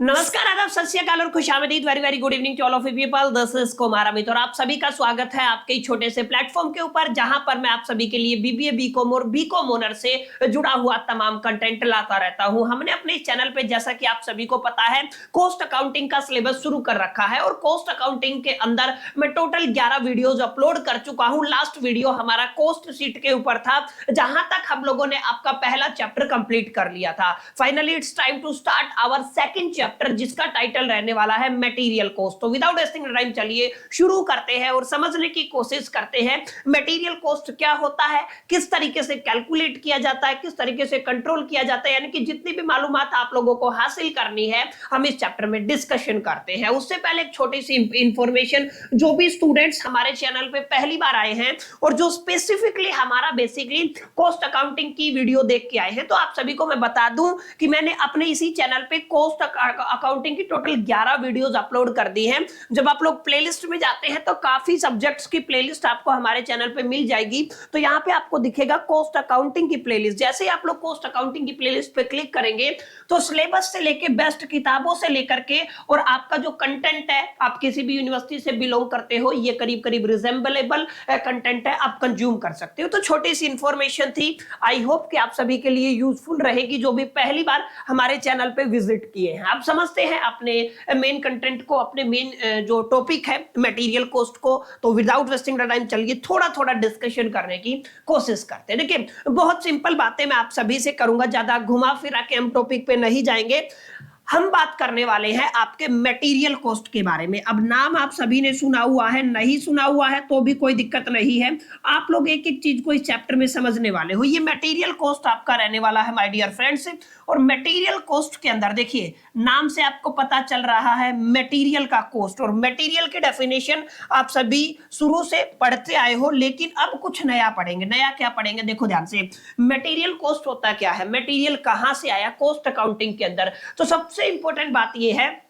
नमस्कार, आदाब, सत श्री अकाल और खुशामदीद। Very very good evening to all of you people. This is Kumar Amit और आप सभी का स्वागत है आपके ही छोटे से प्लेटफॉर्म के ऊपर, जहां पर मैं आप सभी के लिए बीबीए, बीकॉम और बीकॉम ओनर से जुड़ा हुआ तमाम कंटेंट लाता रहता हूं। हमने अपने इस चैनल पे, जैसा कि आप सभी को पता है, कॉस्ट अकाउंटिंग का सिलेबस शुरू कर रखा है और कॉस्ट अकाउंटिंग के अंदर मैं टोटल 11 वीडियोज अपलोड कर चुका हूं। लास्ट वीडियो हमारा कॉस्ट शीट के ऊपर था, जहां तक हम लोगों ने आपका पहला चैप्टर कंप्लीट कर लिया था। Finally it's time to start our second chapter, जिसका टाइटल रहने वाला है मटेरियल कॉस्ट। तो विदाउट वेस्टिंग टाइम चलिए शुरू करते हैं और समझने की कोशिश करते हैं मटेरियल कॉस्ट क्या होता है, किस तरीके से कैलकुलेट किया जाता है, किस तरीके से कंट्रोल किया जाता है। यानी कि जितनी भी मालूमात आप लोगों को हासिल करनी है, हम इस चैप्टर में डिस्कशन करते हैं। उससे पहले एक छोटी सी इंफॉर्मेशन, जो भी स्टूडेंट्स हमारे चैनल पे पहली बार आए हैं और जो स्पेसिफिकली हमारा बेसिकली कॉस्ट अकाउंटिंग की वीडियो देख के आए हैं, तो आप सभी को मैं बता दूं कि मैंने अपने इसी चैनल पे कॉस्ट अकाउंटिंग की टोटल 11 वीडियोस अपलोड कर दी हैं। जब आप लोग प्लेलिस्ट में जाते हैं तो काफी सब्जेक्ट्स की प्लेलिस्ट आपको हमारे चैनल पे मिल जाएगी। तो यहाँ पे आपको दिखेगा कॉस्ट अकाउंटिंग की प्लेलिस्ट। जैसे ही आप लोग कॉस्ट अकाउंटिंग की प्लेलिस्ट पे क्लिक करेंगे तो सिलेबस से लेके बेस्ट किताबों से लेकर के और आपका जो कंटेंट है, आप किसी भी यूनिवर्सिटी से बिलोंग करते हो, ये करीब करीब रिजेंबलेबल कंटेंट है, आप कंज्यूम कर सकते हो। तो छोटी सी इंफॉर्मेशन थी, आई होप कि आप सभी के लिए यूजफुल रहेगी, जो भी पहली बार हमारे चैनल पे विजिट किए हैं। आप समझते हैं अपने मेन कंटेंट को, अपने मेन जो टॉपिक है मटेरियल कॉस्ट को। तो विदाउट वेस्टिंग टाइम चलिए थोड़ा थोड़ा डिस्कशन करने की कोशिश करते हैं। देखिए, बहुत सिंपल बातें मैं आप सभी से करूंगा, ज्यादा घुमा फिरा के हम टॉपिक पे नहीं जाएंगे। हम बात करने वाले हैं आपके मटेरियल कॉस्ट के बारे में। अब नाम आप सभी ने सुना हुआ है, नहीं सुना हुआ है तो भी कोई दिक्कत नहीं है। आप लोग एक एक चीज को इस चैप्टर में समझने वाले हो। ये मटेरियल कॉस्ट आपका रहने वाला है माय डियर फ्रेंड्स। और मटेरियल कॉस्ट के अंदर देखिए, नाम से आपको पता चल रहा है मटेरियल का कॉस्ट, और मटेरियल की डेफिनेशन आप सभी शुरू से पढ़ते आए हो, लेकिन अब कुछ नया पढ़ेंगे। नया क्या पढ़ेंगे, देखो ध्यान से। मटेरियल कॉस्ट होता क्या है, मटेरियल कहां से आया कॉस्ट अकाउंटिंग के अंदर। तो सबसे इंपॉर्टेंट बात यह है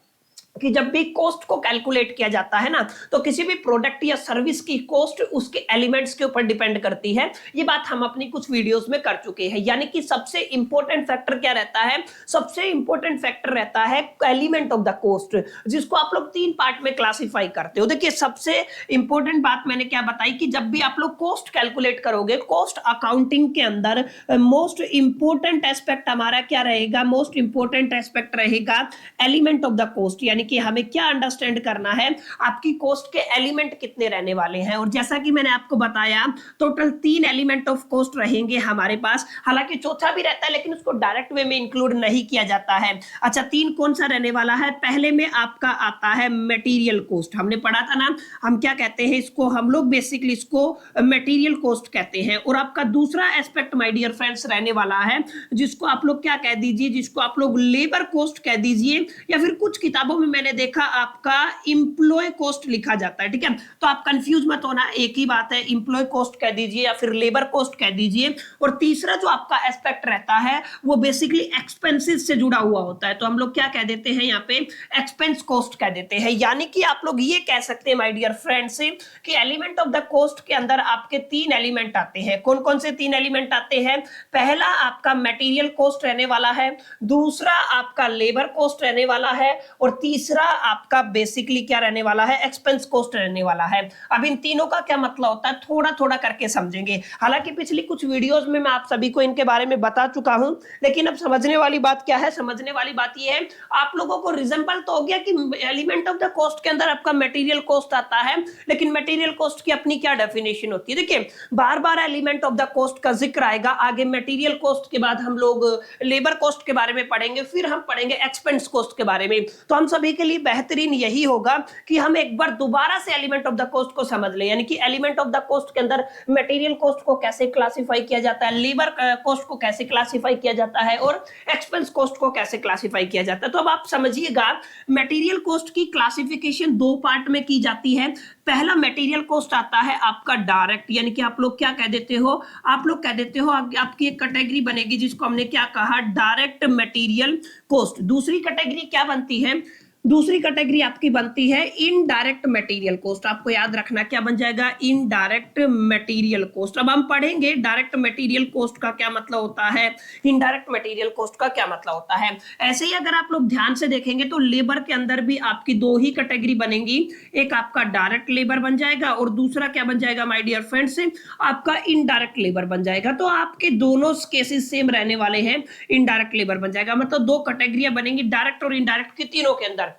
कि जब भी कॉस्ट को कैलकुलेट किया जाता है ना, तो किसी भी प्रोडक्ट या सर्विस की कॉस्ट उसके एलिमेंट्स के ऊपर डिपेंड करती है। ये बात हम अपनी कुछ वीडियोस में कर चुके हैं। यानी कि सबसे इंपॉर्टेंट फैक्टर क्या रहता है, सबसे इंपॉर्टेंट फैक्टर रहता है एलिमेंट ऑफ द कॉस्ट, जिसको आप लोग 3 पार्ट में क्लासिफाई करते हो। देखिए, सबसे इंपॉर्टेंट बात मैंने क्या बताई कि जब भी आप लोग कॉस्ट कैलकुलेट करोगे, कॉस्ट अकाउंटिंग के अंदर मोस्ट इंपॉर्टेंट एस्पेक्ट हमारा क्या रहेगा, मोस्ट इंपॉर्टेंट एस्पेक्ट रहेगा एलिमेंट ऑफ द कॉस्ट। यानी कि हमें क्या अंडरस्टैंड करना है, आपकी कॉस्ट के एलिमेंट कितने रहने वाले हैं। और जैसा कि मैंने आपको बताया, टोटल 3 एलिमेंट ऑफ कॉस्ट रहेंगे हमारे पास। हालांकि चौथा भी रहता है, लेकिन उसको डायरेक्ट वे में इंक्लूड नहीं किया जाता है। अच्छा, 3 कौन सा रहने वाला है, पहले में आपका आता है मटेरियल कॉस्ट। हमने पढ़ा था ना, हम क्या कहते हैं इसको, हम लोग बेसिकली इसको मटेरियल कॉस्ट कहते हैं। और आपका दूसरा एस्पेक्ट माय डियर फ्रेंड्स रहने वाला है, जिसको आप लोग क्या कह दीजिए, जिसको आप लोग लेबर कॉस्ट कह दीजिए, या फिर कुछ किताबों में मैंने देखा आपका इंप्लॉय कॉस्ट लिखा जाता है। ठीक है, तो आप कंफ्यूज मत होना, एक ही बात है, इंप्लॉय कॉस्ट कह दीजिए या फिर लेबर कॉस्ट कह दीजिए। और तीसरा जो आपका एस्पेक्ट रहता है वो बेसिकली एक्सपेंसेस से जुड़ा हुआ होता है। तो हम लोग क्या कह देते हैं यहाँ पे, एक्सपेंस कॉस्ट कह देते हैं। यानी कि आप लोग ये कह सकते हैं माय डियर फ्रेंड्स कि एलिमेंट ऑफ द कॉस्ट के अंदर आपके 3 एलिमेंट आते हैं। कौन कौन से 3 एलिमेंट आते हैं, पहला आपका मटेरियल कॉस्ट रहने वाला है, दूसरा आपका लेबर कॉस्ट रहने वाला है, और तीसरा आपका बेसिकली क्या रहने वाला है, एक्सपेंस कॉस्ट रहने वाला है। अब इन तीनों का क्या मतलब होता है, थोड़ा थोड़ा करके समझेंगे। हालांकि पिछली कुछ वीडियोस में मैं आप सभी को इनके बारे में बता चुका हूं, लेकिन अब समझने वाली बात क्या है, समझने वाली बात यह है, आप लोगों को रिजेंबल तो हो गया कि एलिमेंट ऑफ द कॉस्ट के अंदर आपका मटेरियल कॉस्ट आता है, लेकिन मटेरियल कॉस्ट की अपनी क्या डेफिनेशन होती है। देखिए, बार बार एलिमेंट ऑफ द कॉस्ट का जिक्र आएगा, आगे मटेरियल कॉस्ट के बाद हम लोग लेबर कॉस्ट के बारे में पढ़ेंगे, फिर हम पढ़ेंगे एक्सपेंस कॉस्ट के बारे में। तो हम सभी के लिए बेहतरीन यही होगा कि हम एक बार दोबारा से एलिमेंट ऑफ द कॉस्ट को समझ लें। यानी कि एलिमेंट ऑफ द कॉस्ट के अंदर मटेरियल कॉस्ट को कैसे क्लासिफाई किया जाता है, लेबर कॉस्ट को कैसे क्लासिफाई किया जाता है, और एक्सपेंस कॉस्ट को कैसे क्लासिफाई किया जाता है। तो अब आप समझिएगा, मटेरियल कॉस्ट की क्लासिफिकेशन 2 पार्ट में की जाती है। पहला मटेरियल कॉस्ट आता है आपका डायरेक्ट, यानी कि आप लोग क्या कह देते हो, आप लोग कह देते हो आपकी एक कैटेगरी बनेगी जिसको हमने क्या कहा, डायरेक्ट मटेरियल कॉस्ट। दूसरी कैटेगरी क्या बनती है, दूसरी कैटेगरी आपकी बनती है इनडायरेक्ट मटेरियल कॉस्ट। आपको याद रखना क्या बन जाएगा, इनडायरेक्ट मटेरियल कॉस्ट। अब हम पढ़ेंगे डायरेक्ट मटेरियल कॉस्ट का क्या मतलब होता है, इनडायरेक्ट मटेरियल कॉस्ट का क्या मतलब होता है। ऐसे ही अगर आप लोग ध्यान से देखेंगे तो लेबर के अंदर भी आपकी दो ही कैटेगरी बनेगी, एक आपका डायरेक्ट लेबर बन जाएगा और दूसरा क्या बन जाएगा माय डियर फ्रेंड्स, आपका इनडायरेक्ट लेबर बन जाएगा। तो आपके दोनों केसेस सेम रहने वाले हैं, इनडायरेक्ट लेबर बन जाएगा। मतलब दो कैटेगरियां बनेंगी डायरेक्ट और इनडायरेक्ट की, तीनों के अंदर।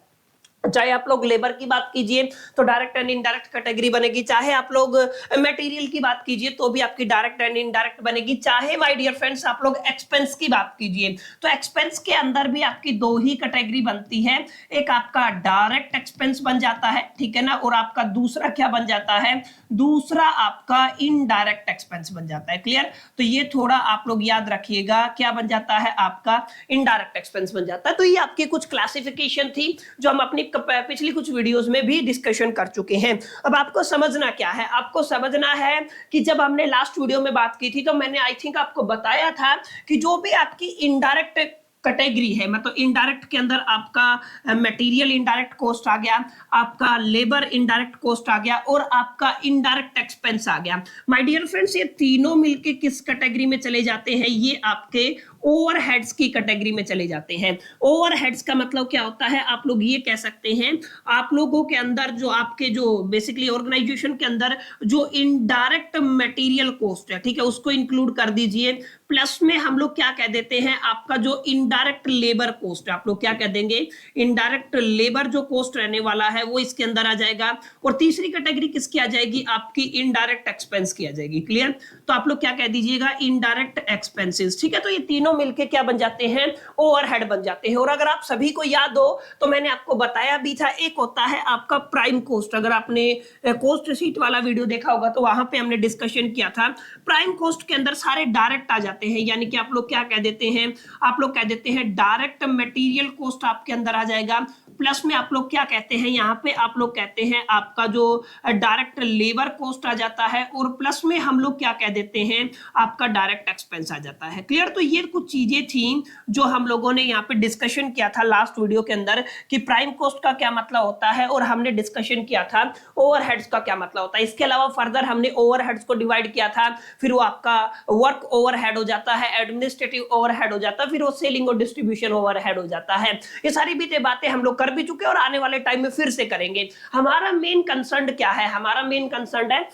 चाहे आप लोग लेबर की बात कीजिए तो डायरेक्ट एंड इनडायरेक्ट कैटेगरी बनेगी, चाहे आप लोग मटेरियल की बात कीजिए तो भी आपकी डायरेक्ट एंड इनडायरेक्ट बनेगी, चाहे माय डियर फ्रेंड्स आप लोग एक्सपेंस की बात कीजिए तो एक्सपेंस के अंदर भी आपकी दो ही कैटेगरी बनती है, एक आपका डायरेक्ट एक्सपेंस बन जाता है, ठीक है ना, और आपका दूसरा क्या बन जाता है, दूसरा आपका इनडायरेक्ट एक्सपेंस बन जाता है। क्लियर, तो ये थोड़ा आप लोग याद रखिएगा, क्या बन जाता है आपका इनडायरेक्ट एक्सपेंस बन जाता है। तो ये आपकी कुछ क्लासिफिकेशन थी जो हम अपनी पिछली कुछ वीडियोस में भी डिस्कशन कर चुके हैं। अब आपको समझना क्या है, आपको समझना है कि जब हमने लास्ट वीडियो में बात की थी तो मैंने आई थिंक आपको बताया था कि जो भी आपकी इनडायरेक्ट कैटेगरी है, मतलब इनडायरेक्ट के अंदर आपका मटेरियल इनडायरेक्ट कॉस्ट आ गया, आपका लेबर इनडायरेक्ट कॉस्ट आ गया और आपका इनडायरेक्ट एक्सपेंस आ गया। माय डियर फ्रेंड्स, ये तीनों मिलके किस कैटेगरी में चले जाते हैं, ये आपके ओवरहेड्स की कैटेगरी में चले जाते हैं। ओवरहेड्स का मतलब क्या होता है, आप लोग ये कह सकते हैं, आप लोगों के अंदर जो आपके जो बेसिकली ऑर्गेनाइजेशन के अंदर जो इनडायरेक्ट मटेरियल कॉस्ट है, ठीक है, उसको इंक्लूड कर दीजिए, प्लस में हम लोग क्या कह देते हैं, आपका जो इनडायरेक्ट लेबर कॉस्ट है, आप लोग क्या कह देंगे, इनडायरेक्ट लेबर जो कॉस्ट रहने वाला है वो इसके अंदर आ जाएगा। और तीसरी कैटेगरी किसकी आ जाएगी, आपकी इनडायरेक्ट एक्सपेंस की आ जाएगी। क्लियर, तो आप लोग क्या कह दीजिएगा, इनडायरेक्ट एक्सपेंसेस, ठीक है। तो ये तीनों मिलके क्या बन जाते हैं, ओवरहेड बन जाते हैं। और अगर आप सभी को याद हो तो मैंने आपको बताया भी था, एक होता है आपका प्राइम कॉस्ट। अगर आपने कॉस्ट शीट वाला वीडियो देखा होगा तो वहां पे हमने डिस्कशन किया था, प्राइम कॉस्ट के अंदर सारे डायरेक्ट आ जाते हैं, यानी कि आप लोग क्या कह देते हैं, आप लोग कह देते हैं डायरेक्ट मटेरियल कॉस्ट आपके अंदर आ जाएगा, प्लस में आप लोग क्या कहते हैं, यहाँ पे आप लोग कहते हैं आपका जो डायरेक्ट लेबर कॉस्ट आ जाता है, और प्लस में हम लोग क्या कह देते हैं, आपका डायरेक्ट एक्सपेंस आ जाता है। क्लियर, तो ये कुछ चीजें थी जो हम लोगों ने यहाँ पे डिस्कशन किया था लास्ट वीडियो के अंदर कि प्राइम कॉस्ट का क्या मतलब होता है, और हमने डिस्कशन किया था ओवरहेड्स का क्या मतलब होता है। इसके अलावा फर्दर हमने ओवरहेड्स को डिवाइड किया था, फिर वो आपका वर्क ओवरहेड हो जाता है, एडमिनिस्ट्रेटिव ओवरहेड हो जाता है, फिर वो सेलिंग और डिस्ट्रीब्यूशन ओवरहेड हो जाता है। ये सारी भी बातें हम लोग कर भी चुके और आने वाले टाइम में फिर से करेंगे। हमारा मेन कंसर्न क्या है, हमारा मेन कंसर्न है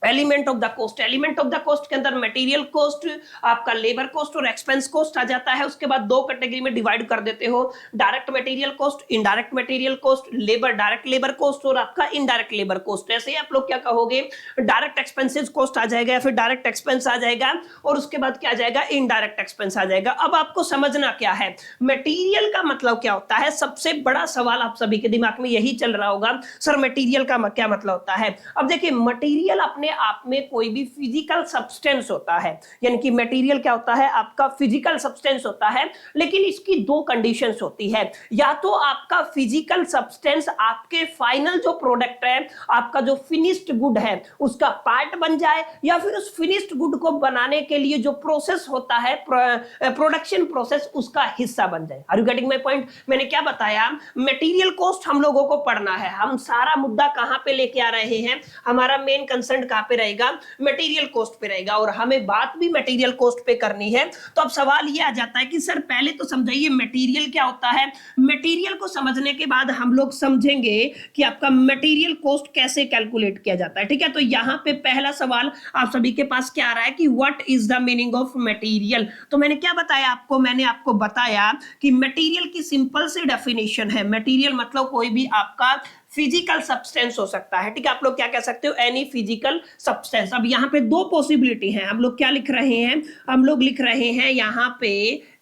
element of the cost. Element of the cost के अंदर मटेरियल कॉस्ट, आपका लेबर कॉस्ट और एक्सपेंस कॉस्ट आ जाता है। उसके बाद दो कैटेगरी में डिवाइड कर देते हो, direct material cost, indirect material cost, labour direct labour cost और आपका इनडायरेक्ट लेबर कॉस्ट। ऐसे ही आप लोग क्या कहोगे, डायरेक्ट एक्सपेंसेस कॉस्ट आ जाएगा या फिर डायरेक्ट एक्सपेंस आ जाएगा, और उसके बाद क्या आ जाएगा, इनडायरेक्ट एक्सपेंस आ जाएगा। अब आपको समझना क्या है, मटेरियल का मतलब क्या होता है। सबसे बड़ा सवाल आप सभी के दिमाग में यही चल रहा होगा, सर मटेरियल का क्या मतलब होता है। अब देखिए, मटेरियल अपने आप में कोई भी फिजिकल सब्सटेंस होता है, यानी कि मटेरियल क्या होता है, आपका फिजिकल सब्सटेंस होता है, लेकिन इसकी दो कंडीशंस होती है, या तो आपका फिजिकल सब्सटेंस आपके फाइनल जो प्रोडक्ट है, आपका जो फिनिश्ड गुड है उसका पार्ट बन जाए, या फिर उस फिनिश्ड गुड को बनाने के लिए जो प्रोसेस होता है, प्रोडक्शन प्रोसेस, उसका हिस्सा बन जाए। Are you getting my point. मैंने क्या बताया, मटेरियल कॉस्ट हम लोगों को पढ़ना है, हम सारा मुद्दा कहां पे लेके आ रहे हैं, हमारा मेन कंसर्न कहां पे रहेगा, मटेरियल कॉस्ट पे रहेगा, और हमें बात भी मटेरियल कॉस्ट पे करनी है। तो अब सवाल ये आ जाता है कि सर पहले तो समझाइए मटेरियल क्या होता है। मटेरियल को समझने के बाद हम लोग समझेंगे कि आपका मटेरियल कॉस्ट कैसे कैलकुलेट किया जाता है, ठीक है। तो यहां पे पहला सवाल आप सभी के पास क्या आ रहा है कि what is the meaning of material. तो मैंने क्या बताया आपको, मैंने आपको बताया कि मटेरियल की सिंपल सी डेफिनेशन है, मटेरियल मतलब कोई भी आपका फिजिकल सब्सटेंस हो सकता है, ठीक है। आप लोग क्या कह सकते हो, एनी फिजिकल सब्सटेंस। अब यहाँ पे दो पॉसिबिलिटी है, हम लोग क्या लिख रहे हैं, हम लोग लिख रहे हैं यहाँ पे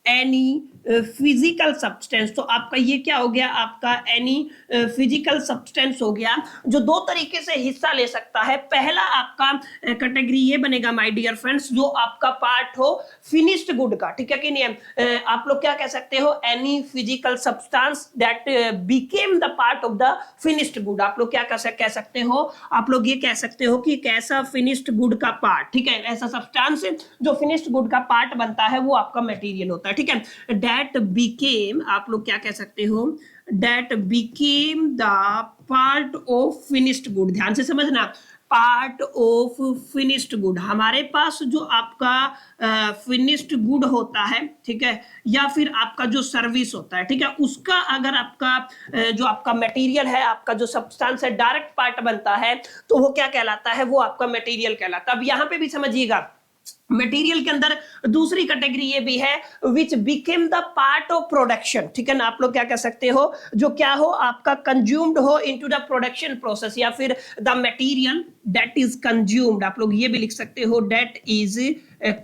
एनी फिजिकल सब्सटेंस। तो आपका ये क्या हो गया, आपका एनी फिजिकल सब्सटेंस हो गया, जो दो तरीके से हिस्सा ले सकता है। पहला आपका कैटेगरी ये बनेगा माय डियर फ्रेंड्स, जो आपका पार्ट हो फिनिश्ड गुड का, ठीक है कि नहीं। आप लोग क्या कह सकते हो, any physical substance that became the part of the finished good. आप लोग क्या कह सकते हो, आप लोग ये कह सकते हो कि कैसा फिनिश्ड गुड का पार्ट, ठीक है, ऐसा सब्सटेंस जो फिनिश्ड गुड का पार्ट बनता है वो आपका मटेरियल होता है, ठीक है। दैट बिकेम, आप लोग क्या कह सकते हो, that became the part of finished good। ध्यान से समझना, पार्ट ऑफ फिनिश्ड गुड, हमारे पास जो आपका फिनिश्ड गुड होता है, ठीक है, या फिर आपका जो सर्विस होता है, ठीक है, उसका अगर आपका जो आपका मटेरियल है, आपका जो सब्सटेंस है, डायरेक्ट पार्ट बनता है, तो वो क्या कहलाता है, वो आपका मटेरियल कहलाता है। अब यहां पे भी समझिएगा, मटेरियल के अंदर दूसरी कैटेगरी ये भी है, which became the part of production, ठीक है ना। आप लोग क्या कह सकते हो, जो क्या हो, आपका कंज्यूम्ड हो इनटू द प्रोडक्शन प्रोसेस, या फिर the material that is consumed, आप लोग ये भी लिख सकते हो, that is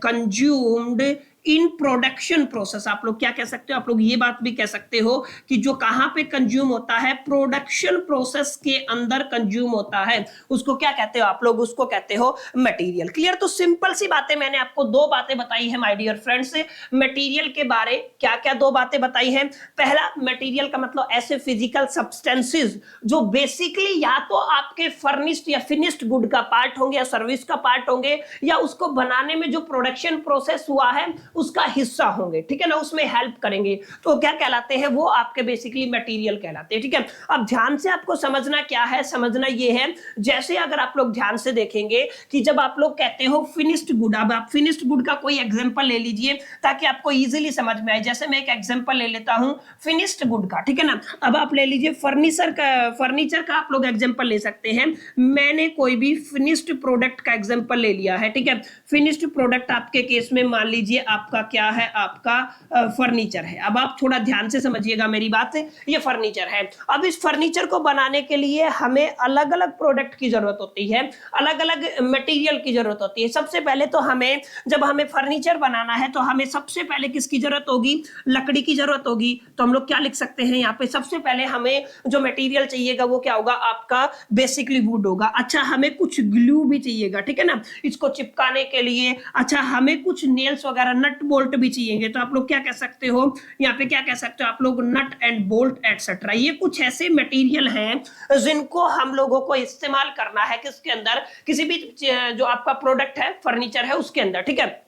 consumed in production process. आप लोग क्या कह सकते हो, आप लोग ये बात भी कह सकते हो कि जो कहां पे कंज्यूम होता है, प्रोडक्शन प्रोसेस के अंदर कंज्यूम होता है, उसको क्या कहते हो आप लोग, उसको कहते हो मटेरियल। क्लियर। तो सिंपल सी बातें, मैंने आपको दो बातें बताई है माय डियर फ्रेंड्स मटेरियल के बारे। क्या क्या दो बातें बताई हैं? पहला, मटेरियल का मतलब ऐसे फिजिकल सब्सटेंसेस जो बेसिकली या तो आपके फर्निश्ड या फिनिश्ड गुड का पार्ट होंगे, या सर्विस का पार्ट होंगे, या उसको बनाने में जो प्रोडक्शन प्रोसेस हुआ है उसका हिस्सा होंगे, ठीक है ना, उसमें हेल्प करेंगे, तो क्या कहलाते हैं, वो आपके बेसिकली मटेरियल कहलाते हैं, ठीक है। अब ध्यान से आपको समझना क्या है, समझना ये है, जैसे अगर आप लोग ध्यान से देखेंगे कि जब आप लोग कहते हो फिनिश्ड गुड, अब आप फिनिश्ड गुड का कोई एग्जांपल ले लीजिए ताकि आपको इजीली समझ में आए। जैसे मैं एक एग्जांपल ले लेता हूं फिनिश्ड गुड का, ठीक है ना। अब आप ले लीजिए फर्नीचर का आप लोग एग्जांपल ले सकते हैं। मैंने कोई भी फिनिश्ड प्रोडक्ट का एग्जांपल ले लिया है, ठीक है। फिनिश्ड प्रोडक्ट आपके केस में मान लीजिए आपका क्या है, आपका फर्नीचर है। अब आप थोड़ा ध्यान से समझिएगा मेरी बात, ये फर्नीचर है। अब इस फर्नीचर को बनाने के लिए हमें अलग अलग प्रोडक्ट की जरूरत होती है, अलग अलग मटेरियल की जरूरत होती है। सबसे पहले तो हमें, जब हमें फर्नीचर बनाना है तो हमें सबसे पहले किसकी जरूरत होगी, लकड़ी की जरूरत होगी। तो हम लोग क्या लिख सकते हैं यहाँ पे, सबसे पहले हमें जो मटेरियल चाहिएगा वो क्या होगा, आपका बेसिकली वुड होगा। अच्छा, हमें कुछ ग्लू भी चाहिएगा, ठीक है ना, इसको चिपकाने के लिए। अच्छा, हमें कुछ नेल्स वगैरह, नट बोल्ट भी चाहिए, तो आप लोग क्या कह सकते हो यहाँ पे, क्या कह सकते हो आप लोग, नट एंड बोल्ट एटसेट्रा। ये कुछ ऐसे मटेरियल हैं जिनको हम लोगों को इस्तेमाल करना है किसके अंदर, किसी भी जो आपका प्रोडक्ट है, फर्नीचर है, उसके अंदर, ठीक है।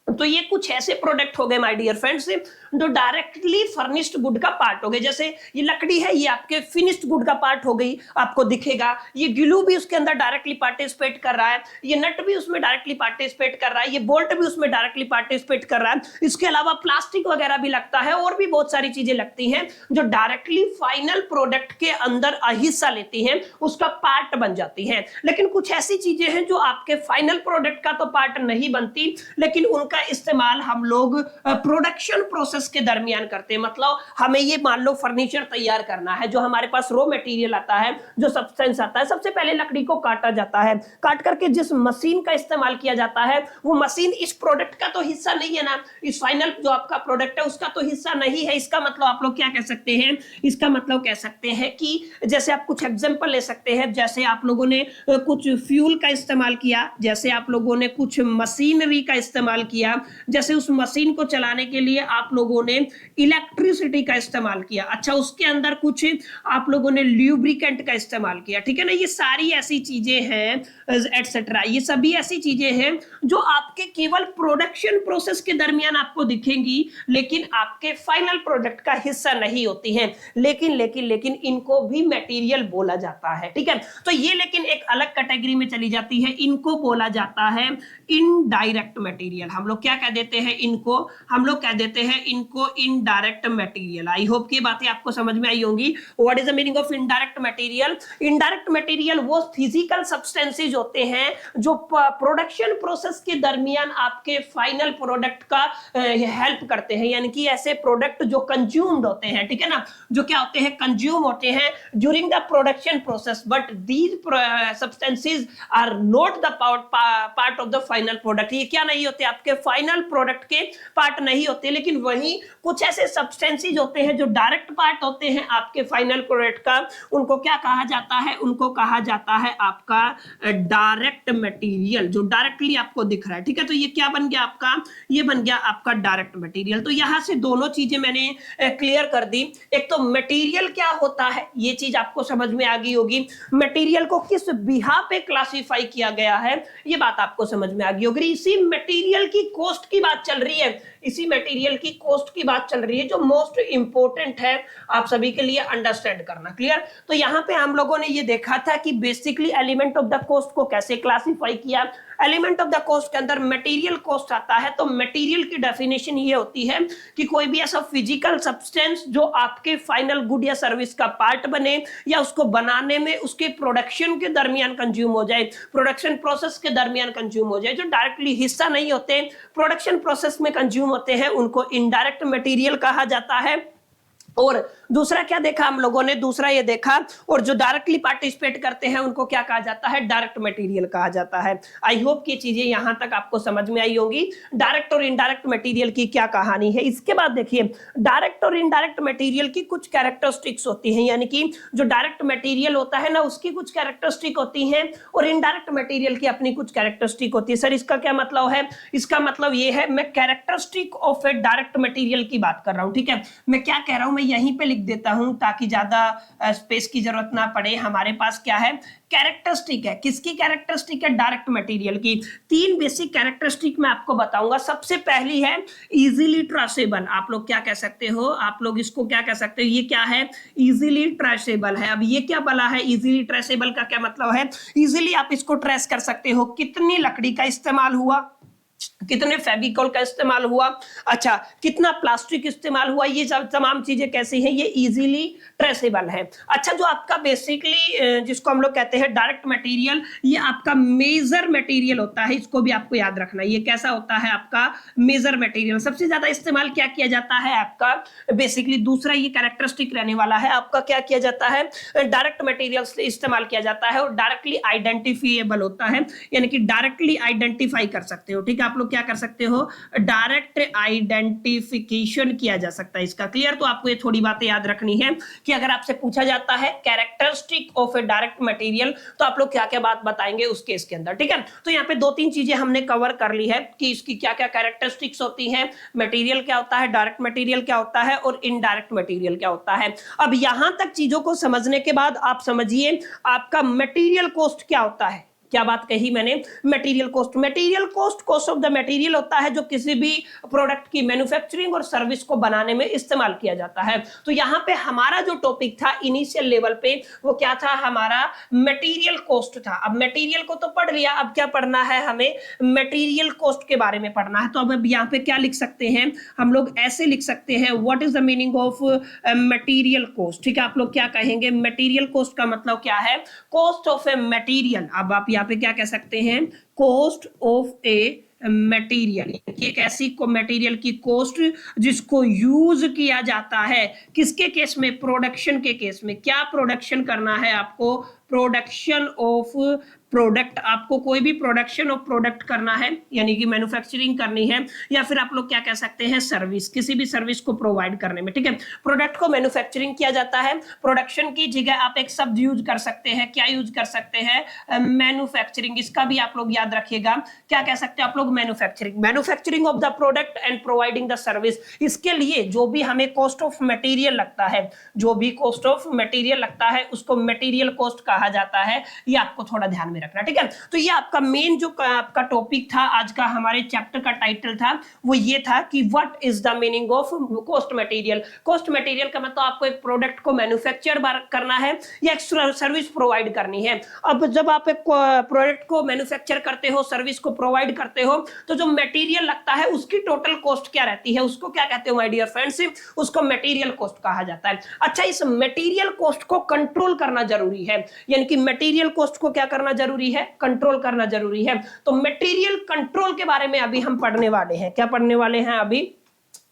तो ये कुछ ऐसे प्रोडक्ट हो गए माय डियर फ्रेंड्स जो डायरेक्टली फर्निश्ड गुड का पार्ट हो गए। जैसे ये लकड़ी है, ये आपके फिनिश्ड गुड का पार्ट हो गई, आपको दिखेगा। ये ग्लू भी उसके अंदर डायरेक्टली पार्टिसिपेट कर रहा है, ये नट भी उसमें डायरेक्टली पार्टिसिपेट कर रहा है, ये बोल्ट भी उसमें डायरेक्टली पार्टिसिपेट कर रहा है। इसके अलावा प्लास्टिक वगैरह भी लगता है, और भी बहुत सारी चीजें लगती हैं जो डायरेक्टली फाइनल प्रोडक्ट के अंदर हिस्सा लेती हैं, उसका पार्ट बन जाती हैं। लेकिन कुछ ऐसी चीजें हैं जो आपके फाइनल प्रोडक्ट का तो पार्ट नहीं बनती, लेकिन उनका इस्तेमाल हम लोग प्रोडक्शन प्रोसेस के दरमियान करते हैं। मतलब हमें ये मान लो फर्नीचर तैयार करना है, जो हमारे पास रॉ मटेरियल आता है, जो सब्सटेंस आता है, सबसे पहले लकड़ी को काटा जाता है। काट करके जिस मशीन का इस्तेमाल किया जाता है, वो मशीन इस प्रोडक्ट का तो हिस्सा नहीं है ना, इस फाइनल जो आपका प्रोडक्ट है उसका तो हिस्सा नहीं है। इसका मतलब आप लोग क्या कह सकते हैं, इसका मतलब कह सकते हैं कि जैसे आप कुछ एग्जांपल ले सकते हैं, जैसे आप लोगों ने कुछ फ्यूल का इस्तेमाल किया, जैसे आप लोगों ने कुछ मशीनरी का इस्तेमाल किया, जैसे उस मशीन को चलाने के लिए आप लोगों ने इलेक्ट्रिसिटी का इस्तेमाल किया। अच्छा, उसके अंदर कुछ आप लोगों ने ल्यूब्रिकेंट का इस्तेमाल किया, ठीक है ना। ये सारी ऐसी चीजें हैं एटसेट्रा, ये सभी ऐसी चीजें हैं जो आपके केवल प्रोडक्शन प्रोसेस के दरमियान आपको दिखेंगी, लेकिन आपके फाइनल प्रोडक्ट का हिस्सा नहीं होती हैं। लेकिन लेकिन लेकिन इनको भी मटेरियल बोला जाता है, ठीक है। तो ये लेकिन एक अलग कैटेगरी में चली जाती है, इनको बोला जाता है इनडायरेक्ट मटेरियल। हम लोग क्या कह देते हैं इनको, हम लोग कह देते हैं इनको इनडायरेक्ट मटेरियल। आई होप कि बातें आपको समझ में आई होंगी। What is the meaning of indirect material? Indirect material वो फिजिकल सब्सटेंसेस होते हैं जो प्रोडक्शन प्रोसेस के दरमियान आपके फाइनल प्रोडक्ट का हेल्प करते हैं, यानी कि ऐसे प्रोडक्ट जो कंज्यूम्ड होते हैं, ठीक है ना, जो क्या होते हैं, कंज्यूम होते हैं during the production process, but these substances are not the part of the final product. ये क्या नहीं होते, आपके फाइनल प्रोडक्ट के पार्ट नहीं होते, लेकिन वहीं कुछ ऐसे सब्सटेंसेस होते हैं जो डायरेक्ट पार्ट होते हैं आपके फाइनल प्रोडक्ट का। उनको क्या कहा जाता है, उनको कहा जाता है आपका डायरेक्ट मटेरियल, जो डायरेक्टली आपको दिख रहा है, ठीक है। तो ये क्या बन गया आपका, ये बन गया आपका डायरेक्ट मटेरियल। तो यहां से दोनों चीजें मैंने क्लियर कर दी। एक तो मटेरियल क्या होता है, ये चीज आपको समझ में आ गई होगी। मटेरियल को किस बिहा पे क्लासिफाई किया गया है, ये बात आपको समझ में आ गई होगी। इसी मटेरियल की कॉस्ट की बात चल रही है, इसी मटेरियल की कॉस्ट कोस्ट की बात चल रही है जो मोस्ट इंपोर्टेंट है आप सभी के लिए अंडरस्टैंड करना। क्लियर? तो यहाँ पे हम लोगों ने ये देखा था कि basically element of the cost को कैसे क्लासिफाई किया। एलिमेंट ऑफ द कोस्ट के अंदर मटेरियल कोस्ट आता है। तो मटेरियल की डेफिनेशन ये होती है कि कोई भी ऐसा फिजिकल सब्सटेंस जो आपके फाइनल गुड या सर्विस का पार्ट बने या उसको बनाने में उसके प्रोडक्शन के दरमियान कंज्यूम हो जाए, प्रोडक्शन प्रोसेस के दरमियान कंज्यूम हो जाए, जो डायरेक्टली हिस्सा नहीं होते, प्रोडक्शन प्रोसेस में कंज्यूम होते हैं, उनको इनडायरेक्ट मटेरियल कहा जाता है। और दूसरा क्या देखा हम लोगों ने? दूसरा ये देखा और जो डायरेक्टली पार्टिसिपेट करते हैं उनको क्या कहा जाता है? डायरेक्ट मटेरियल कहा जाता है। आई होप कि चीजें यहां तक आपको समझ में आई होंगी, डायरेक्ट और इनडायरेक्ट मटेरियल की क्या कहानी है। इसके बाद देखिए, डायरेक्ट और इनडायरेक्ट मटेरियल की कुछ कैरेक्टरिस्टिक्स होती हैं, यानी कि जो डायरेक्ट मटेरियल होता है ना उसकी कुछ कैरेक्टरिस्टिक होती हैं और इनडायरेक्ट मटेरियल की अपनी कुछ कैरेक्टरिस्टिक होती है। सर इसका क्या मतलब है? इसका मतलब ये है, मैं characteristic of A direct material की बात कर रहा हूं। ठीक है, मैं क्या कह रहा हूं, मैं यहीं पे लिख देता हूं ताकि ज्यादा स्पेस की जरूरत ना पड़े। हमारे पास क्या है? कैरेक्टरिस्टिक है। किसकी कैरेक्टरिस्टिक है? डायरेक्ट मटेरियल की। तीन बेसिक कैरेक्टरिस्टिक मैं आपको बताऊंगा। सबसे पहली है इजीली ट्रेसेबल। आप लोग क्या कह सकते हो? आप लोग इसको क्या कह सकते हो? ये क्या है? इजीली ट्रेसेबल है। अब ये क्या बला है? इजीली ट्रेसेबल का क्या मतलब है? इजीली आप इसको ट्रेस कर सकते हो, कितनी लकड़ी का इस्तेमाल हुआ, कितने फेविकॉल का इस्तेमाल हुआ, अच्छा कितना प्लास्टिक इस्तेमाल हुआ, ये सब तमाम चीजें कैसी हैं? ये इजीली ट्रेसेबल है। अच्छा, जो आपका बेसिकली जिसको हम लोग कहते हैं डायरेक्ट मटेरियल, ये आपका मेजर मटेरियल होता है। इसको भी आपको याद रखना, ये कैसा होता है? आपका मेजर मटेरियल। सबसे ज्यादा इस्तेमाल क्या किया जाता है आपका? बेसिकली दूसरा ये कैरेक्टरिस्टिक रहने वाला है आपका, क्या किया जाता है? डायरेक्ट मटेरियल से इस्तेमाल किया जाता है और डायरेक्टली आइडेंटिफिएबल होता है, यानी कि डायरेक्टली आइडेंटिफाई कर सकते हो। ठीक है, आप लोग क्या कर सकते हो? डायरेक्ट आइडेंटिफिकेशन किया जा सकता है इसका। क्लियर? तो आपको ये थोड़ी बातें याद रखनी है कि अगर आपसे पूछा जाता है characteristic of A direct material तो आप लोग क्या क्या बात बताएंगे उस केस के अंदर। ठीक है, तो यहाँ पे दो तीन चीजें हमने कवर कर ली है कि इसकी क्या क्या कैरेक्टरिस्टिक्स होती हैं, मटेरियल क्या होता है, डायरेक्ट मटेरियल क्या होता है और इनडायरेक्ट मटेरियल क्या होता है। अब यहां तक चीजों को समझने के बाद आप समझिए आपका मटेरियल कॉस्ट क्या होता है। क्या बात कही मैंने? Material cost. Material cost cost of the material होता है जो किसी भी प्रोडक्ट की मैन्युफैक्चरिंग और सर्विस को बनाने में इस्तेमाल किया जाता है। तो यहाँ पे हमारा जो टॉपिक था इनिशियल लेवल पे वो क्या था? हमारा मटेरियल कॉस्ट था। अब मटेरियल को तो पढ़ लिया, अब क्या पढ़ना है? हमें मटेरियल कॉस्ट के बारे में पढ़ना है। तो अब यहाँ पे क्या लिख सकते हैं हम लोग? ऐसे लिख सकते हैं, what is the meaning of material cost. ठीक है, आप लोग क्या कहेंगे? मटेरियल कॉस्ट का मतलब क्या है? Cost of a material. अब आप यहाँ पे क्या कह सकते हैं? कॉस्ट ऑफ ए मटेरियल, एक ऐसी मटेरियल की कॉस्ट जिसको यूज किया जाता है किसके केस में? प्रोडक्शन के केस में। क्या प्रोडक्शन करना है आपको? Production of product. आपको कोई भी प्रोडक्शन ऑफ प्रोडक्ट करना है, यानी कि मैन्युफैक्चरिंग करनी है, या फिर आप लोग क्या कह सकते हैं? सर्विस, किसी भी सर्विस को प्रोवाइड करने में। ठीक है, प्रोडक्ट को मैन्युफैक्चरिंग किया जाता है। प्रोडक्शन की जगह आप एक शब्द यूज कर सकते हैं, क्या यूज कर सकते हैं? मैन्युफैक्चरिंग। इसका भी आप लोग याद रखिएगा, क्या कह सकते हैं आप लोग? Manufacturing. Manufacturing of the product and providing the service. इसके लिए जो भी हमें कॉस्ट ऑफ मटेरियल लगता है, जो भी कॉस्ट ऑफ मटेरियल लगता है उसको मटेरियल कॉस्ट कहा जाता है। ये आपको थोड़ा ध्यान में रखना। ठीक है, तो ये आपका मेन जो आपका टॉपिक था, आज का हमारे चैप्टर का टाइटल था, वो ये था कि what is the meaning of cost material. Cost material का मतलब आपको एक प्रोडक्ट को मैन्युफैक्चर करना है या एक सर्विस प्रोवाइड करनी है। अब जब आप एक प्रोडक्ट को मैन्युफैक्चर करते हो, सर्विस को प्रोवाइड करते हो, तो जो मटेरियल लगता है उसकी टोटल कॉस्ट क्या रहती है? उसको क्या कहते हो माय डियर फ्रेंड्स? उसको मटेरियल कॉस्ट कहा जाता है। अच्छा, इस मटेरियल कॉस्ट को कंट्रोल करना जरूरी है, यानी कि मटेरियल कॉस्ट को क्या करना जरूरी है? कंट्रोल करना जरूरी है। तो मटेरियल कंट्रोल के बारे में अभी हम पढ़ने वाले हैं। क्या पढ़ने वाले हैं अभी?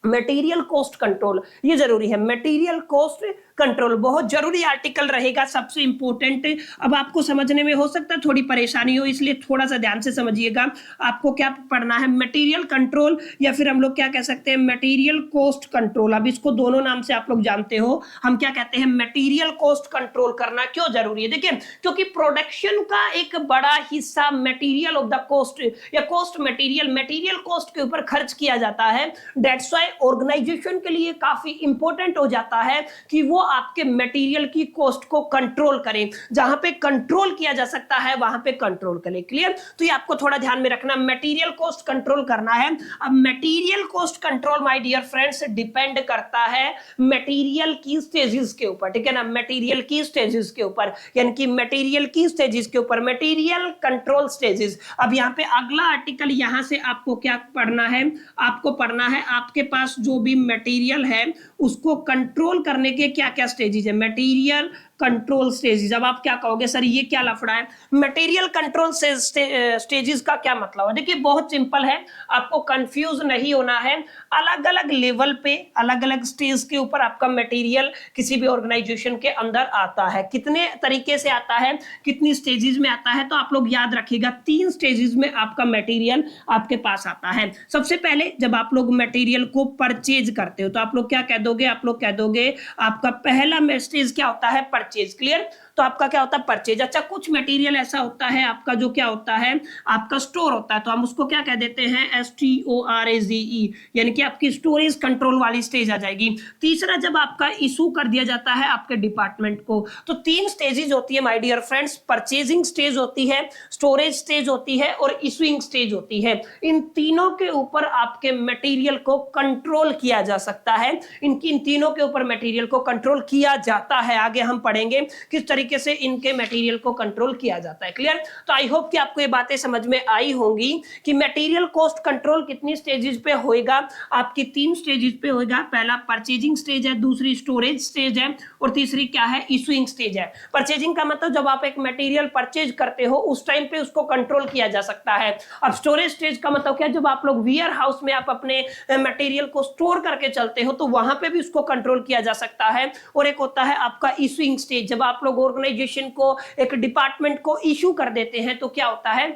मटेरियल कॉस्ट कंट्रोल, ये जरूरी है। मटेरियल कॉस्ट कंट्रोल बहुत जरूरी आर्टिकल रहेगा, सबसे इंपॉर्टेंट। अब आपको समझने में हो सकता है थोड़ी परेशानी हो, इसलिए थोड़ा सा ध्यान से समझिएगा। आपको क्या पढ़ना है? मटेरियल कंट्रोल, या फिर हम लोग क्या कह सकते हैं? Material cost control. अब इसको दोनों नाम से आप लोग जानते हो, हम क्या कहते हैं? मटेरियल कॉस्ट कंट्रोल करना क्यों जरूरी है? देखिए, क्योंकि प्रोडक्शन का एक बड़ा हिस्सा मटेरियल ऑफ द कॉस्ट या कॉस्ट मटेरियल कॉस्ट के ऊपर खर्च किया जाता है। दैट्स व्हाई ऑर्गेनाइजेशन के लिए काफी इंपॉर्टेंट हो जाता है कि वो आपके मटेरियल की कॉस्ट को कंट्रोल करें। जहां पे कंट्रोल किया जा सकता है वहां पे कंट्रोल करें। क्लियर? तो ये आपको थोड़ा ध्यान में रखना, मटेरियल कॉस्ट कंट्रोल करना है। अब material cost control my dear friends depend करता है मटेरियल की स्टेजेस के ऊपर, ठीक है ना, मटेरियल की स्टेजेस के ऊपर, यानी कि मटेरियल की स्टेजेस के ऊपर, मटेरियल कंट्रोल स्टेजेस। अब यहाँ पे अगला आर्टिकल, यहां से आपको क्या पढ़ना है, आपको पढ़ना है आपके पास जो भी मटेरियल है उसको कंट्रोल करने के क्या क्या स्टेजेस है, मटेरियल कंट्रोल स्टेजेस। अब आप क्या कहोगे सर ये क्या लफड़ा है, मटेरियल कंट्रोल स्टेजेस का क्या मतलब है? देखिए बहुत सिंपल है, आपको कंफ्यूज नहीं होना है। अलग अलग लेवल पे, अलग अलग स्टेज के ऊपर आपका मटेरियल किसी भी ऑर्गेनाइजेशन के अंदर आता है। कितने तरीके से आता है, कितनी स्टेजेस में आता है, तो आप लोग याद रखिएगा 3 स्टेजेस में आपका मटेरियल आपके पास आता है। सबसे पहले जब आप लोग मटेरियल को परचेज करते हो तो आप लोग क्या कह दोगे, आप लोग कह दोगे आपका पहला स्टेज क्या होता है, परचेज। क्लियर? तो आपका क्या होता है, परचेज। अच्छा, कुछ मटेरियल ऐसा होता है आपका जो क्या होता है, आपका स्टोर होता है, तो हम उसको क्या कह देते हैं, STORAGE, यानी कि आपकी स्टोरेज कंट्रोल वाली स्टेज आ जाएगी। तीसरा जब आपका इशू कर दिया जाता है आपके डिपार्टमेंट को, तो 3 स्टेजेस होती है my dear friends, purchasing stage होती है, स्टोरेज स्टेज होती है और इशूइंग स्टेज होती है। इन तीनों के ऊपर आपके मटेरियल को कंट्रोल किया जा सकता है, इन तीनों के ऊपर मटेरियल को कंट्रोल किया जाता है। आगे हम पढ़ेंगे किस तरीके से इनके मटेरियल को कंट्रोल किया जाता है। क्लियर? तो आई होप कि आपको ये बातें समझ में आई होंगी कि मटेरियल कॉस्ट कंट्रोल कितनी स्टेजेस पे होएगा, आपकी 3 स्टेजेस पे होएगा। पहला परचेजिंग स्टेज है, दूसरी स्टोरेज स्टेज है और तीसरी क्या है, इशूइंग स्टेज है। परचेजिंग का मतलब जब आप एक मटेरियल परचेज करते हो उस टाइम पे उसको कंट्रोल किया जा सकता है। अब स्टोरेज स्टेज का मतलब क्या, जब आप लोग वेयर हाउस में आप अपने मटेरियल को स्टोर करके चलते हो तो वहां पे भी उसको कंट्रोल किया जा सकता है। और एक होता है आपका इशूइंग स्टेज, जब आप लोग ऑर्गेनाइजेशन को, एक डिपार्टमेंट को इशू कर देते हैं तो क्या होता है,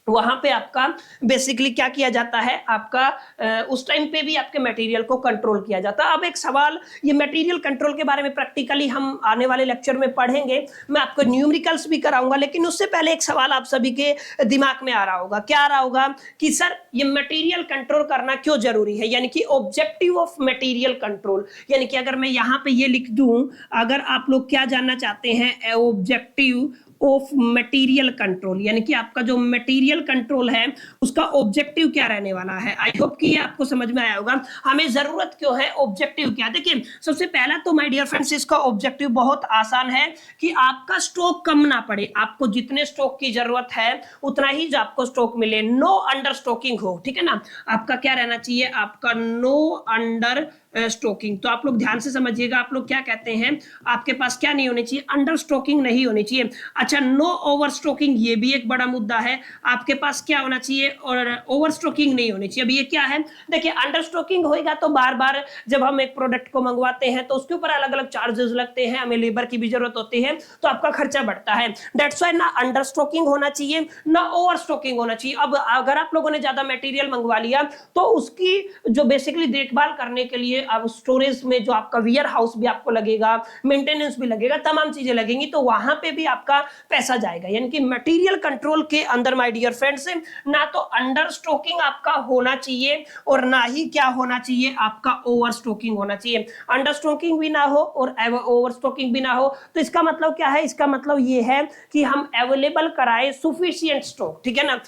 वहां पे आपका बेसिकली क्या किया जाता है, आपका उस टाइम पे भी आपके मटेरियल को कंट्रोल किया जाता है। अब एक सवाल, ये मटेरियल कंट्रोल के बारे में प्रैक्टिकली हम आने वाले लेक्चर में पढ़ेंगे, मैं आपको न्यूमेरिकल्स भी कराऊंगा, लेकिन उससे पहले एक सवाल आप सभी के दिमाग में आ रहा होगा, क्या आ रहा होगा कि सर ये मटेरियल कंट्रोल करना क्यों जरूरी है, यानी कि ऑब्जेक्टिव ऑफ मटेरियल कंट्रोल। यानी कि अगर मैं यहाँ पे ये लिख दूं, अगर आप लोग क्या जानना चाहते हैं, ऑब्जेक्टिव ऑफ मटेरियल कंट्रोल, यानी कि आपका जो मटेरियल कंट्रोल है उसका ऑब्जेक्टिव क्या रहने वाला है। आई होप कि ये आपको समझ में आया होगा। हमें जरूरत क्यों है, ऑब्जेक्टिव क्या। देखिए सबसे पहला तो माय डियर फ्रेंड्स इसका ऑब्जेक्टिव बहुत आसान है कि आपका स्टॉक कम ना पड़े, आपको जितने स्टॉक की जरूरत है उतना ही आपको स्टॉक मिले, नो अंडर स्टॉकिंग हो, ठीक है ना। आपका क्या रहना चाहिए, आपका नो अंडर स्टॉकिंग। तो आप लोग ध्यान से समझिएगा, आप लोग क्या कहते हैं, आपके पास क्या नहीं होनी चाहिए, अंडर स्टॉकिंग नहीं होनी चाहिए। अच्छा, नो ओवर स्टॉकिंग, ये भी एक बड़ा मुद्दा है, आपके पास क्या होना चाहिए, और ओवर स्टॉकिंग नहीं होनी चाहिए। अब ये क्या है, देखिए अंडर स्टॉकिंग होएगा तो बार बार जब हम एक प्रोडक्ट को मंगवाते हैं तो उसके ऊपर अलग अलग चार्जेस लगते हैं, हमें लेबर की भी जरूरत होती है, तो आपका खर्चा बढ़ता है। दैट्स व्हाई ना अंडर स्टॉकिंग होना चाहिए ना ओवर स्टॉकिंग होना चाहिए। अब अगर आप लोगों ने ज्यादा मटेरियल मंगवा लिया तो उसकी जो बेसिकली देखभाल करने के लिए अब स्टोरेज में जो आपका वेयर हाउस भी आपको लगेगा, मेंटेनेंस भी लगेगा, तमाम चीजें लगेंगी, तो वहां पे भी आपका पैसा जाएगा। यानी कि मटेरियल कंट्रोल के अंदर माय डियर फ्रेंड्स ना तो अंडर स्टॉकिंग आपका होना चाहिए और ना ही क्या होना चाहिए, आपका ओवर स्टॉकिंग होना चाहिए। अंडर स्टॉकिंग भी ना हो और ओवर स्टॉकिंग भी ना हो, तो इसका मतलब क्या है, इसका मतलब ये है कि हम अवेलेबल कराए सुफिशिएंट स्टॉक, ठीक है ना।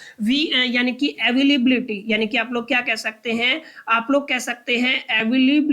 यानी कि अवेलेबिलिटी, यानी कि आप लोग क्या कह सकते हैं, आप लोग कह सकते हैं अवेलेबिलिटी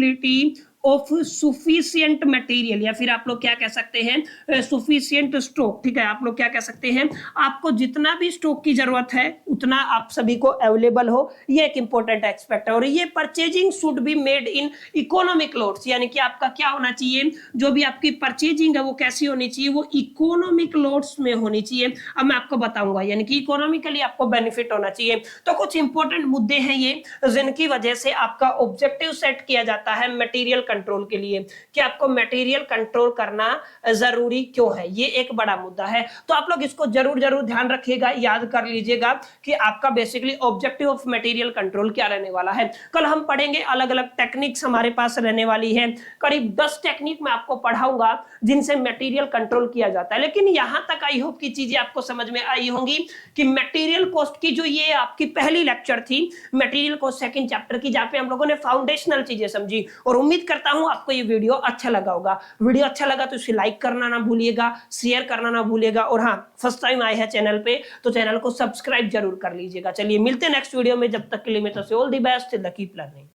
ऑफ सुफिशिएंट मटेरियल, या फिर आप लोग क्या कह सकते हैं, सुफिशिएंट स्टॉक, ठीक है। आप लोग क्या कह सकते हैं, आपको जितना भी स्टॉक की जरूरत है उतना आप सभी को अवेलेबल हो, ये एक इंपॉर्टेंट एस्पेक्ट है। और ये purchasing should be made in economic lots, यानी कि आपका क्या होना चाहिए, जो भी आपकी परचेजिंग है वो कैसी होनी चाहिए, वो इकोनॉमिक लॉट्स में होनी चाहिए। अब मैं आपको बताऊंगा, यानी कि इकोनॉमिकली आपको बेनिफिट होना चाहिए। तो कुछ इंपॉर्टेंट मुद्दे हैं ये जिनकी वजह से आपका ऑब्जेक्टिव सेट किया जाता है मटेरियल कंट्रोल के लिए, कि आपको मटेरियल कंट्रोल करना जरूरी क्यों है, ये एक बड़ा मुद्दा है। तो आप लोग इसको जरूर जरूर ध्यान रखिएगा, याद कर लीजिएगा कि आपका basically objective of material control क्या रहने वाला है। कल हम पढ़ेंगे, अलग अलग टेक्निक्स हमारे पास रहने वाली है, करीब 10 टेक्निक मैं आपको पढ़ाऊंगा जिनसे मटेरियल कंट्रोल किया जाता है। लेकिन यहां तक आई होप की चीजें आपको समझ में आई होंगी कि मटेरियल कॉस्ट की जो ये आपकी पहली लेक्चर थी, मटेरियल कॉस्ट सेकंड चैप्टर की, जहां पे हम लोगों ने फाउंडेशनल चीजें समझी, और उम्मीद करते करता हूं आपको ये वीडियो अच्छा लगा होगा। वीडियो अच्छा लगा तो इसे लाइक करना ना भूलिएगा, शेयर करना ना भूलिएगा, और हाँ, फर्स्ट टाइम आए हैं चैनल पे तो चैनल को सब्सक्राइब जरूर कर लीजिएगा। चलिए मिलते हैं नेक्स्ट वीडियो में, जब तक के लिए मैं तो all the best, keep learning.